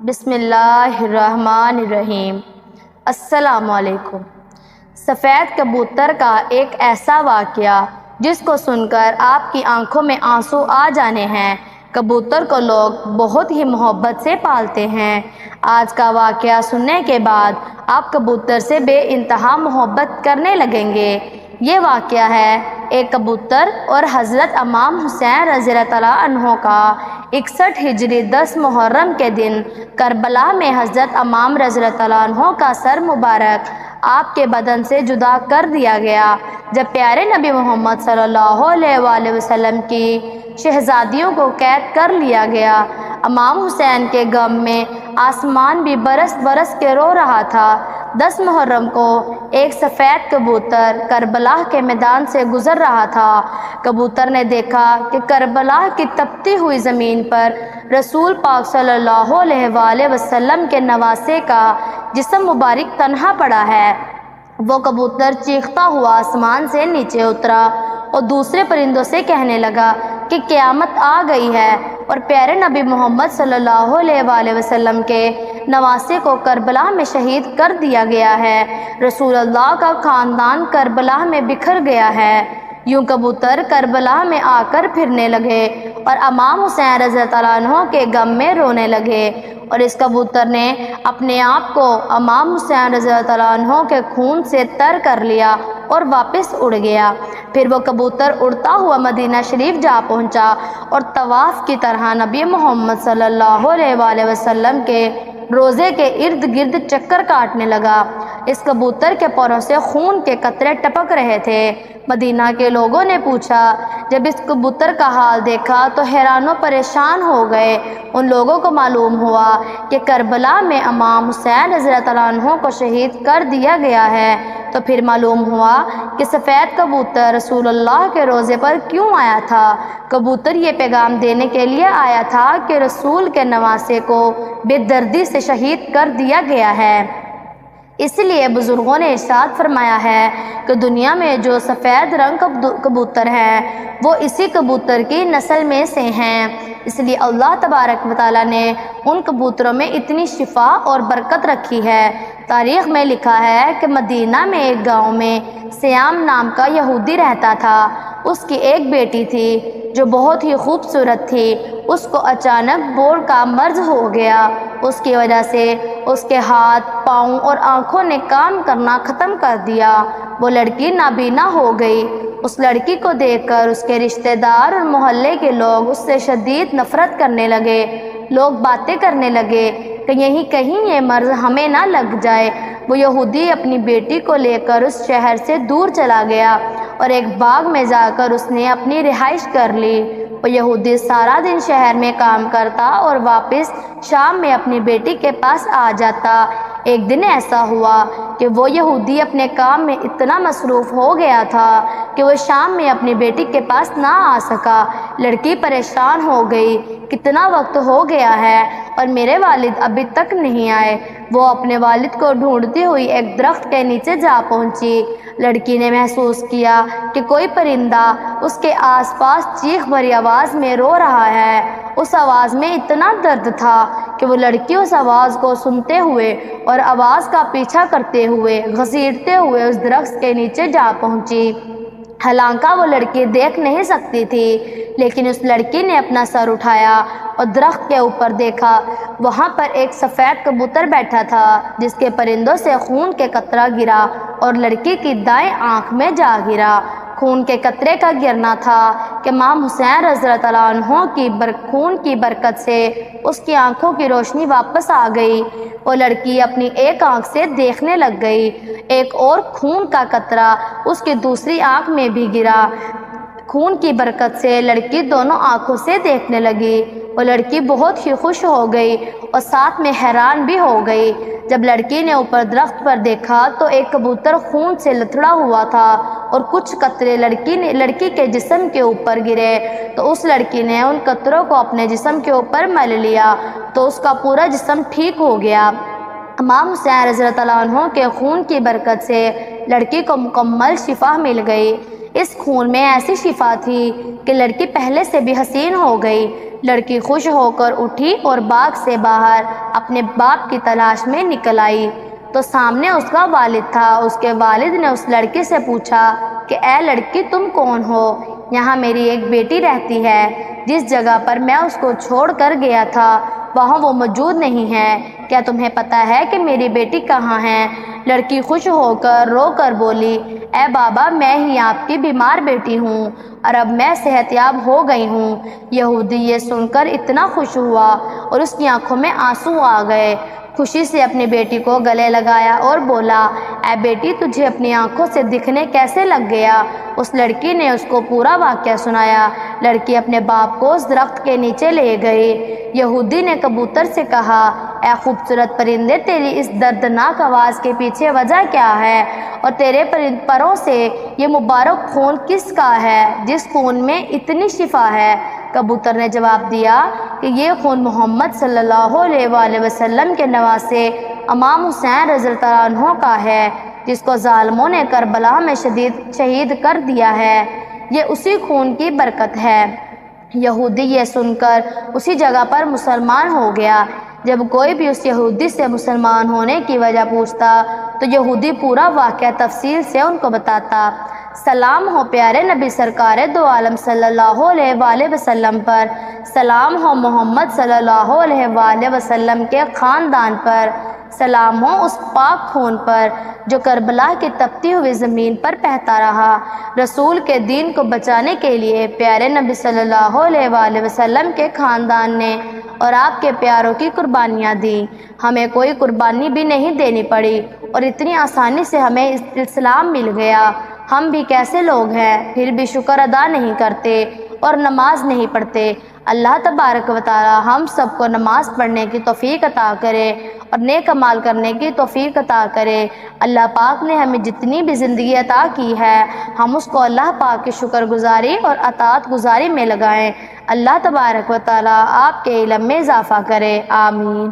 بسم اللہ الرحمن الرحیم۔ السلام علیکم۔ سفید کبوتر کا ایک ایسا واقعہ جس کو سن کر آپ کی آنکھوں میں آنسو آ جانے ہیں۔ کبوتر کو لوگ بہت ہی محبت سے پالتے ہیں۔ آج کا واقعہ سننے کے بعد آپ کبوتر سے بے انتہا محبت کرنے لگیں گے۔ یہ واقعہ ہے ایک کبوتر اور حضرت امام حسین رضی اللہ عنہ کا 61 ہجری 10 محرم کے دن کربلا میں حضرت امام رضی اللہ عنہ کا سر مبارک آپ کے بدن سے جدا کر دیا گیا جب پیارے نبی محمد صلی اللہ علیہ وآلہ وسلم کی شہزادیوں کو قید کر لیا گیا۔ امام حسین کے غم میں آسمان بھی برس برس کے رو رہا تھا۔ 10 محرم کو ایک سفید کبوتر کربلا کے میدان سے گزر رہا تھا۔ کبوتر نے دیکھا کہ کربلا کی تپتی ہوئی زمین پر رسول پاک صلی اللہ علیہ وآلہ وسلم کے نواسے کا جسم مبارک تنہا پڑا ہے۔ وہ کبوتر چیختا ہوا آسمان سے نیچے اترا اور دوسرے پرندوں سے کہنے لگا کہ قیامت آ گئی ہے اور پیارے نبی محمد صلی اللہ علیہ وآلہ وسلم کے نواسے کو کربلا میں شہید کر دیا گیا ہے۔ رسول اللہ کا خاندان کربلا میں بکھر گیا ہے۔ یوں کبوتر کربلا میں آ کر پھرنے لگے اور امام حسین رضی اللہ عنہ کے غم میں رونے لگے، اور اس کبوتر نے اپنے آپ کو امام حسین رضی اللہ عنہ کے خون سے تر کر لیا اور واپس اڑ گیا۔ پھر وہ کبوتر اڑتا ہوا مدینہ شریف جا پہنچا اور طواف کی طرح نبی محمد صلی اللہ علیہ وآلہ وسلم کے روزے کے ارد گرد چکر کاٹنے لگا۔ اس کبوتر کے پروں سے خون کے قطرے ٹپک رہے تھے۔ مدینہ کے لوگوں نے پوچھا، جب اس کبوتر کا حال دیکھا تو حیران و پریشان ہو گئے۔ ان لوگوں کو معلوم ہوا کہ کربلا میں امام حسین رضی اللہ عنہ کو شہید کر دیا گیا ہے، تو پھر معلوم ہوا کہ سفید کبوتر رسول اللہ کے روزے پر کیوں آیا تھا۔ کبوتر یہ پیغام دینے کے لیے آیا تھا کہ رسول کے نواسے کو بے دردی سے شہید کر دیا گیا ہے۔ اس لیے بزرگوں نے ارشاد فرمایا ہے کہ دنیا میں جو سفید رنگ کبوتر ہیں وہ اسی کبوتر کی نسل میں سے ہیں۔ اس لیے اللہ تبارک و تعالیٰ نے ان کبوتروں میں اتنی شفا اور برکت رکھی ہے۔ تاریخ میں لکھا ہے کہ مدینہ میں ایک گاؤں میں سیام نام کا یہودی رہتا تھا۔ اس کی ایک بیٹی تھی جو بہت ہی خوبصورت تھی۔ اس کو اچانک بور کا مرض ہو گیا۔ اس کی وجہ سے اس کے ہاتھ، پاؤں اور آنکھوں نے کام کرنا ختم کر دیا۔ وہ لڑکی نابینا ہو گئی۔ اس لڑکی کو دیکھ کر اس کے رشتہ دار اور محلے کے لوگ اس سے شدید نفرت کرنے لگے۔ لوگ باتیں کرنے لگے کہ یہیں کہیں یہ مرض ہمیں نہ لگ جائے۔ وہ یہودی اپنی بیٹی کو لے کر اس شہر سے دور چلا گیا اور ایک باغ میں جا کر اس نے اپنی رہائش کر لی۔ وہ یہودی سارا دن شہر میں کام کرتا اور واپس شام میں اپنی بیٹی کے پاس آ جاتا۔ ایک دن ایسا ہوا کہ وہ یہودی اپنے کام میں اتنا مصروف ہو گیا تھا کہ وہ شام میں اپنی بیٹی کے پاس نہ آ سکا۔ لڑکی پریشان ہو گئی، کتنا وقت ہو گیا ہے اور میرے والد ابھی تک نہیں آئے۔ وہ اپنے والد کو ڈھونڈتی ہوئی ایک درخت کے نیچے جا پہنچی۔ لڑکی نے محسوس کیا کہ کوئی پرندہ اس کے آس پاس چیخ بھری آواز میں رو رہا ہے۔ اس آواز میں اتنا درد تھا کہ وہ لڑکی اس آواز کو سنتے ہوئے اور آواز کا پیچھا کرتے ہوئے گھسیٹتے ہوئے اس درخت کے نیچے جا پہنچی۔ حالانکہ وہ لڑکی دیکھ نہیں سکتی تھی، لیکن اس لڑکی نے اپنا سر اٹھایا اور درخت کے اوپر دیکھا۔ وہاں پر ایک سفید کبوتر بیٹھا تھا جس کے پرندوں سے خون کے قطرہ گرا اور لڑکی کی دائیں آنکھ میں جا گرا۔ خون کے قطرے کا گرنا تھا کہ امام حسین رضی اللہ عنہ کی خون کی برکت سے اس کی آنکھوں کی روشنی واپس آ گئی۔ وہ لڑکی اپنی ایک آنکھ سے دیکھنے لگ گئی۔ ایک اور خون کا قطرہ اس کی دوسری آنکھ میں بھی گرا۔ خون کی برکت سے لڑکی دونوں آنکھوں سے دیکھنے لگی۔ وہ لڑکی بہت ہی خوش ہو گئی اور ساتھ میں حیران بھی ہو گئی۔ جب لڑکی نے اوپر درخت پر دیکھا تو ایک کبوتر خون سے لتھڑا ہوا تھا اور کچھ قطرے لڑکی کے جسم کے اوپر گرے، تو اس لڑکی نے ان قطروں کو اپنے جسم کے اوپر مل لیا تو اس کا پورا جسم ٹھیک ہو گیا۔ امام حسین رضی اللہ عنہ کے خون کی برکت سے لڑکی کو مکمل شفا مل گئی۔ اس خون میں ایسی شفا تھی کہ لڑکی پہلے سے بھی حسین ہو گئی۔ لڑکی خوش ہو کر اٹھی اور باغ سے باہر اپنے باپ کی تلاش میں نکل آئی تو سامنے اس کا والد تھا۔ اس کے والد نے اس لڑکی سے پوچھا کہ اے لڑکی، تم کون ہو؟ یہاں میری ایک بیٹی رہتی ہے، جس جگہ پر میں اس کو چھوڑ کر گیا تھا وہاں وہ موجود نہیں ہے، کیا تمہیں پتہ ہے کہ میری بیٹی کہاں ہے؟ لڑکی خوش ہو کر رو کر بولی، اے بابا، میں ہی آپ کی بیمار بیٹی ہوں اور اب میں صحت یاب ہو گئی ہوں۔ یہودی یہ سن کر اتنا خوش ہوا اور اس کی آنکھوں میں آنسو آ گئے۔ خوشی سے اپنی بیٹی کو گلے لگایا اور بولا، اے بیٹی، تجھے اپنی آنکھوں سے دکھنے کیسے لگ گیا؟ اس لڑکی نے اس کو پورا واقعہ سنایا۔ لڑکی اپنے باپ کو اس درخت کے نیچے لے گئی۔ یہودی نے کبوتر سے کہا، اے خوبصورت پرندے، تیری اس دردناک آواز کے پیچھے وجہ کیا ہے اور تیرے پروں سے یہ مبارک خون کس کا ہے جس خون میں اتنی شفا ہے؟ کبوتر نے جواب دیا کہ یہ خون محمد صلی اللہ علیہ وآلہ وسلم کے نواسے امام حسین رضی اللہ عنہ کا ہے، جس کو ظالموں نے کربلا میں شہید کر دیا ہے۔ یہ اسی خون کی برکت ہے۔ یہودی یہ سن کر اسی جگہ پر مسلمان ہو گیا۔ جب کوئی بھی اس یہودی سے مسلمان ہونے کی وجہ پوچھتا تو یہودی پورا واقعہ تفصیل سے ان کو بتاتا۔ سلام ہو پیارے نبی سرکار دو عالم صلی اللہ علیہ وآلہ وسلم پر، سلام ہو محمد صلی اللہ علیہ وآلہ وسلم کے خاندان پر، سلام ہو اس پاک خون پر جو کربلا کی تپتی ہوئی زمین پر بہتا رہا۔ رسول کے دین کو بچانے کے لیے پیارے نبی صلی اللہ علیہ وآلہ وسلم کے خاندان نے اور آپ کے پیاروں کی قربانیاں دیں۔ ہمیں کوئی قربانی بھی نہیں دینی پڑی اور اتنی آسانی سے ہمیں اسلام مل گیا۔ ہم بھی کیسے لوگ ہیں، پھر بھی شکر ادا نہیں کرتے اور نماز نہیں پڑھتے۔ اللہ تبارک و تعالی ہم سب کو نماز پڑھنے کی توفیق عطا کرے اور نیک عمال کرنے کی توفیق عطا کرے۔ اللہ پاک نے ہمیں جتنی بھی زندگی عطا کی ہے ہم اس کو اللہ پاک کی شکر گزاری اور اطاعت گزاری میں لگائیں۔ اللہ تبارک و تعالی آپ کے علم میں اضافہ کرے، آمین۔